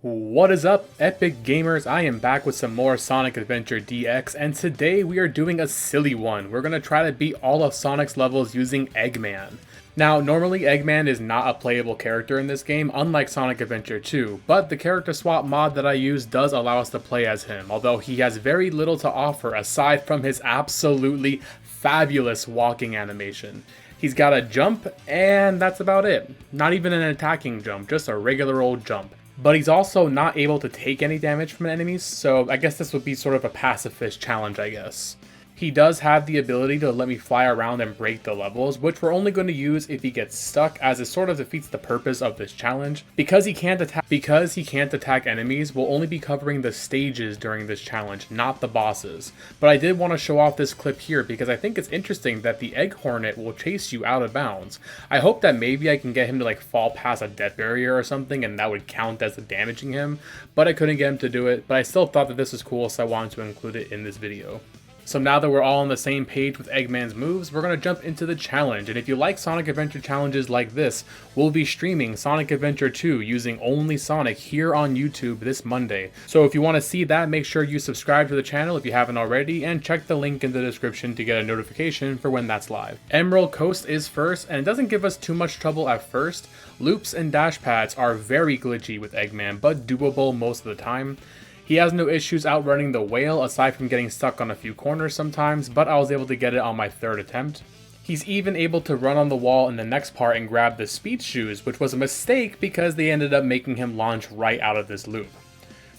What is up, epic gamers? I am back with some more Sonic Adventure DX, and today we are doing a silly one. We're going to try to beat all of Sonic's levels using Eggman. Now, normally Eggman is not a playable character in this game, unlike Sonic Adventure 2, but the character swap mod that I use does allow us to play as him, although he has very little to offer aside from his absolutely fabulous walking animation. He's got a jump, and that's about it. Not even an attacking jump, just a regular old jump. But he's also not able to take any damage from enemies, so I guess this would be sort of a pacifist challenge, I guess. He does have the ability to let me fly around and break the levels, which we're only going to use if he gets stuck, as it sort of defeats the purpose of this challenge. Because he can't attack enemies, we'll only be covering the stages during this challenge, not the bosses. But I did want to show off this clip here because I think it's interesting that the Egg Hornet will chase you out of bounds. I hope that maybe I can get him to like fall past a death barrier or something and that would count as damaging him, but I couldn't get him to do it. But I still thought that this was cool, so I wanted to include it in this video. So now that we're all on the same page with Eggman's moves, we're going to jump into the challenge. And if you like Sonic Adventure challenges like this, we'll be streaming Sonic Adventure 2 using only Sonic here on YouTube this Monday. So if you want to see that, make sure you subscribe to the channel if you haven't already, and check the link in the description to get a notification for when that's live. Emerald Coast is first, and it doesn't give us too much trouble at first. Loops and dash pads are very glitchy with Eggman, but doable most of the time. He has no issues outrunning the whale aside from getting stuck on a few corners sometimes, but I was able to get it on my third attempt. He's even able to run on the wall in the next part and grab the speed shoes, which was a mistake because they ended up making him launch right out of this loop.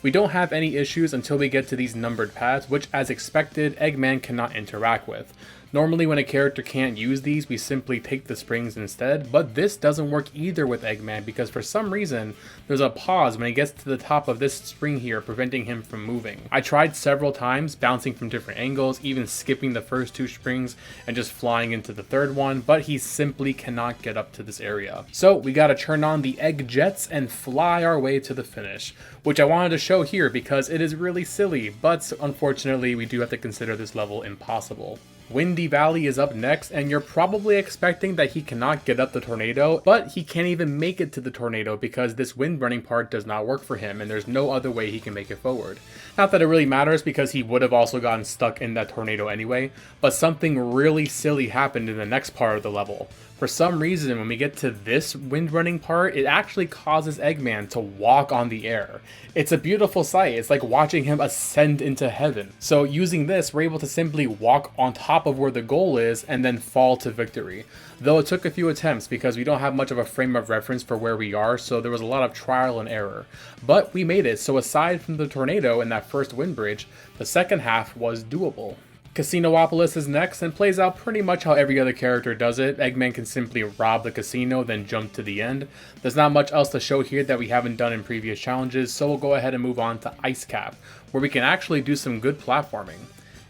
We don't have any issues until we get to these numbered paths, which as expected, Eggman cannot interact with. Normally when a character can't use these, we simply take the springs instead, but this doesn't work either with Eggman because for some reason, there's a pause when he gets to the top of this spring here, preventing him from moving. I tried several times, bouncing from different angles, even skipping the first two springs and just flying into the third one, but he simply cannot get up to this area. So we gotta turn on the egg jets and fly our way to the finish, which I wanted to show here because it is really silly, but unfortunately we do have to consider this level impossible. Windy Valley is up next, and you're probably expecting that he cannot get up the tornado, but he can't even make it to the tornado because this wind running part does not work for him and there's no other way he can make it forward. Not that it really matters because he would have also gotten stuck in that tornado anyway, but something really silly happened in the next part of the level. For some reason, when we get to this wind running part, it actually causes Eggman to walk on the air. It's a beautiful sight. It's like watching him ascend into heaven. So using this, we're able to simply walk on top of where the goal is and then fall to victory. Though it took a few attempts because we don't have much of a frame of reference for where we are, so there was a lot of trial and error. But we made it, so aside from the tornado and that first wind bridge, the second half was doable. Casinopolis is next and plays out pretty much how every other character does it. Eggman can simply rob the casino, then jump to the end. There's not much else to show here that we haven't done in previous challenges, so we'll go ahead and move on to Ice Cap, where we can actually do some good platforming.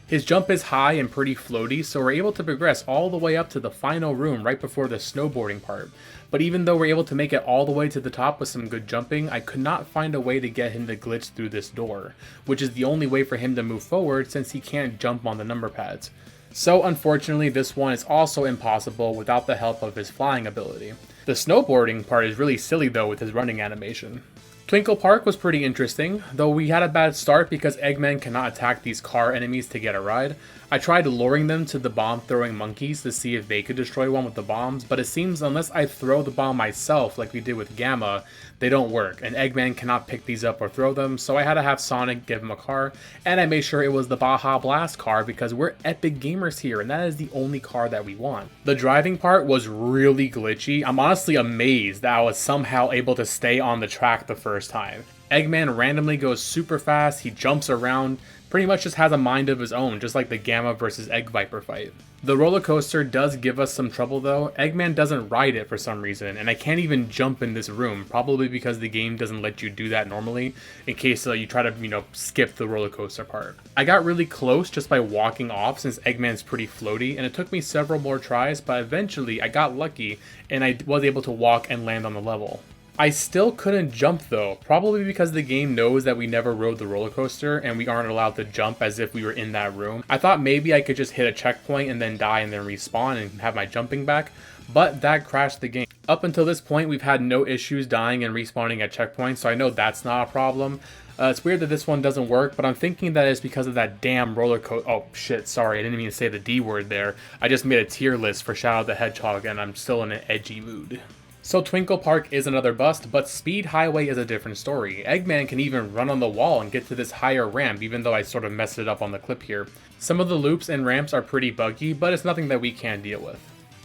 His jump is high and pretty floaty, so we're able to progress all the way up to the final room right before the snowboarding part. But even though we're able to make it all the way to the top with some good jumping, I could not find a way to get him to glitch through this door, which is the only way for him to move forward since he can't jump on the number pads. So unfortunately, this one is also impossible without the help of his flying ability. The snowboarding part is really silly though with his running animation. Twinkle Park was pretty interesting, though we had a bad start because Eggman cannot attack these car enemies to get a ride. I tried luring them to the bomb throwing monkeys to see if they could destroy one with the bombs, but it seems unless I throw the bomb myself like we did with Gamma, they don't work, and Eggman cannot pick these up or throw them, so I had to have Sonic give him a car, and I made sure it was the Baja Blast car because we're epic gamers here, and that is the only car that we want. The driving part was really glitchy. I'm honestly amazed that I was somehow able to stay on the track the first time. Eggman randomly goes super fast, he jumps around, pretty much just has a mind of his own, just like the Gamma versus Egg Viper fight. The roller coaster does give us some trouble though. Eggman doesn't ride it for some reason, and I can't even jump in this room, probably because the game doesn't let you do that normally, in case you try to, skip the roller coaster part. I got really close just by walking off since Eggman's pretty floaty, and it took me several more tries, but eventually I got lucky and I was able to walk and land on the level. I still couldn't jump though, probably because the game knows that we never rode the roller coaster and we aren't allowed to jump as if we were in that room. I thought maybe I could just hit a checkpoint and then die and then respawn and have my jumping back, but that crashed the game. Up until this point, we've had no issues dying and respawning at checkpoints, so I know that's not a problem. It's weird that this one doesn't work, but I'm thinking that it's because of that damn roller coaster. Oh shit, sorry, I didn't mean to say the D word there. I just made a tier list for Shadow the Hedgehog, and I'm still in an edgy mood. So Twinkle Park is another bust, but Speed Highway is a different story. Eggman can even run on the wall and get to this higher ramp, even though I sort of messed it up on the clip here. Some of the loops and ramps are pretty buggy, but it's nothing that we can't deal with.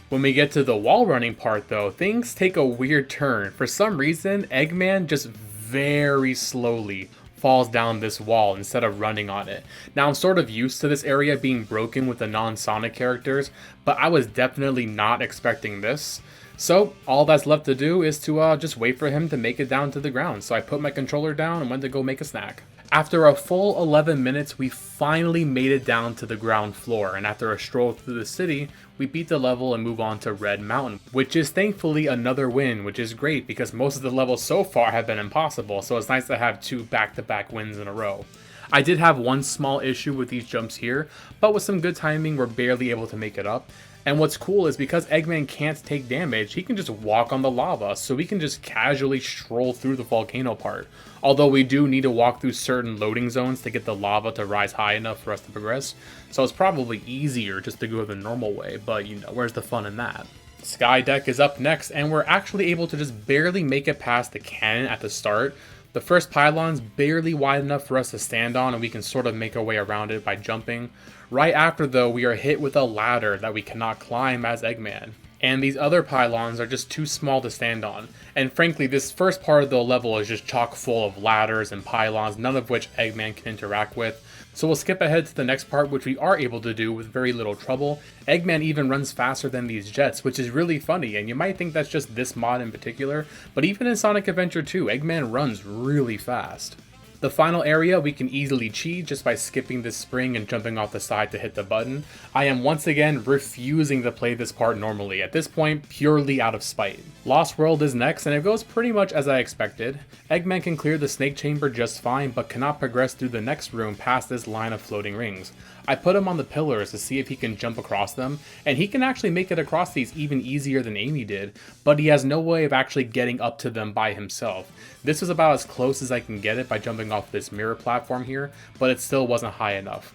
When we get to the wall running part though, things take a weird turn. For some reason, Eggman just very slowly falls down this wall instead of running on it. Now I'm sort of used to this area being broken with the non-Sonic characters, but I was definitely not expecting this. So all that's left to do is to just wait for him to make it down to the ground. So I put my controller down and went to go make a snack. After a full 11 minutes, we finally made it down to the ground floor, and after a stroll through the city, we beat the level and move on to Red Mountain, which is thankfully another win, which is great because most of the levels so far have been impossible, so it's nice to have 2 back-to-back wins in a row. I did have one small issue with these jumps here, but with some good timing, we're barely able to make it up. And what's cool is because Eggman can't take damage, he can just walk on the lava, so we can just casually stroll through the volcano part. Although we do need to walk through certain loading zones to get the lava to rise high enough for us to progress, so it's probably easier just to go the normal way, but you know, where's the fun in that? Sky Deck is up next, and we're actually able to just barely make it past the cannon at the start. The first pylon's barely wide enough for us to stand on, and we can sort of make our way around it by jumping. Right after though, we are hit with a ladder that we cannot climb as Eggman. And these other pylons are just too small to stand on. And frankly, this first part of the level is just chock full of ladders and pylons, none of which Eggman can interact with. So we'll skip ahead to the next part, which we are able to do with very little trouble. Eggman even runs faster than these jets, which is really funny, and you might think that's just this mod in particular, but even in Sonic Adventure 2, Eggman runs really fast. The final area we can easily cheat just by skipping this spring and jumping off the side to hit the button. I am once again refusing to play this part normally, at this point purely out of spite. Lost World is next, and it goes pretty much as I expected. Eggman can clear the snake chamber just fine, but cannot progress through the next room past this line of floating rings. I put him on the pillars to see if he can jump across them, and he can actually make it across these even easier than Amy did, but he has no way of actually getting up to them by himself. This was about as close as I can get it by jumping off this mirror platform here, but it still wasn't high enough.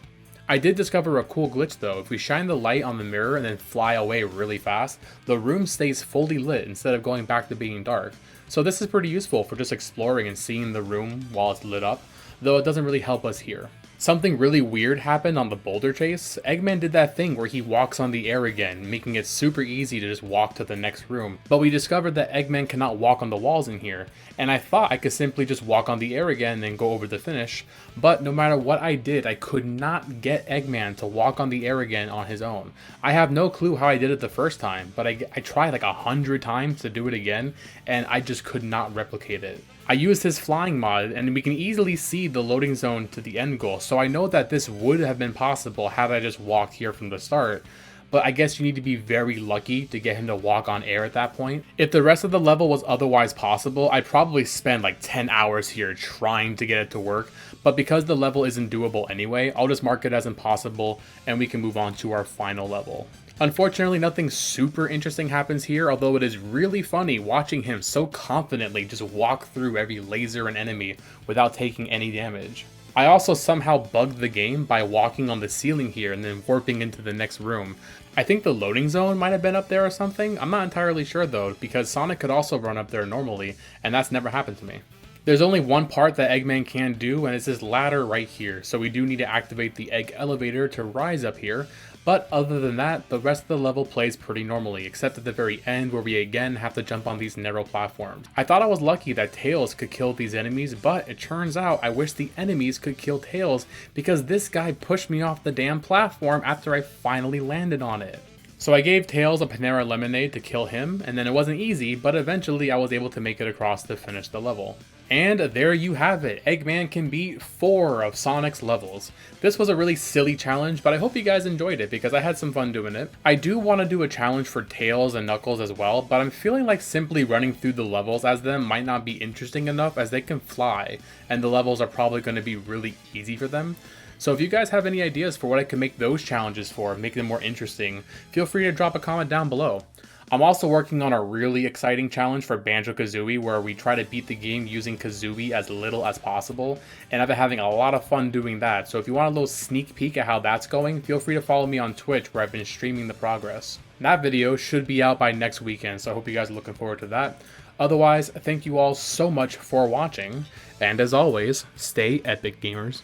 I did discover a cool glitch though. If we shine the light on the mirror and then fly away really fast, the room stays fully lit instead of going back to being dark. So this is pretty useful for just exploring and seeing the room while it's lit up, though it doesn't really help us here. Something really weird happened on the Boulder Chase. Eggman did that thing where he walks on the air again, making it super easy to just walk to the next room. But we discovered that Eggman cannot walk on the walls in here, and I thought I could simply just walk on the air again and go over the finish, but no matter what I did, I could not get Eggman to walk on the air again on his own. I have no clue how I did it the first time, but I tried like 100 times to do it again, and I just could not replicate it. I used his flying mod, and we can easily see the loading zone to the end goal, so I know that this would have been possible had I just walked here from the start, but I guess you need to be very lucky to get him to walk on air at that point. If the rest of the level was otherwise possible, I'd probably spend like 10 hours here trying to get it to work, but because the level isn't doable anyway, I'll just mark it as impossible, and we can move on to our final level. Unfortunately, nothing super interesting happens here, although it is really funny watching him so confidently just walk through every laser and enemy without taking any damage. I also somehow bugged the game by walking on the ceiling here and then warping into the next room. I think the loading zone might have been up there or something, I'm not entirely sure though, because Sonic could also run up there normally, and that's never happened to me. There's only one part that Eggman can do, and it's this ladder right here, so we do need to activate the egg elevator to rise up here, but other than that, the rest of the level plays pretty normally, except at the very end where we again have to jump on these narrow platforms. I thought I was lucky that Tails could kill these enemies, but it turns out I wish the enemies could kill Tails because this guy pushed me off the damn platform after I finally landed on it. So I gave Tails a Panera Lemonade to kill him, and then it wasn't easy, but eventually I was able to make it across to finish the level. And there you have it, Eggman can beat 4 of Sonic's levels. This was a really silly challenge, but I hope you guys enjoyed it because I had some fun doing it. I do want to do a challenge for Tails and Knuckles as well, but I'm feeling like simply running through the levels as them might not be interesting enough as they can fly, and the levels are probably going to be really easy for them. So if you guys have any ideas for what I can make those challenges for, make them more interesting, feel free to drop a comment down below. I'm also working on a really exciting challenge for Banjo-Kazooie where we try to beat the game using Kazooie as little as possible, and I've been having a lot of fun doing that, so if you want a little sneak peek at how that's going, feel free to follow me on Twitch where I've been streaming the progress. That video should be out by next weekend, so I hope you guys are looking forward to that. Otherwise, thank you all so much for watching, and as always, stay epic, gamers.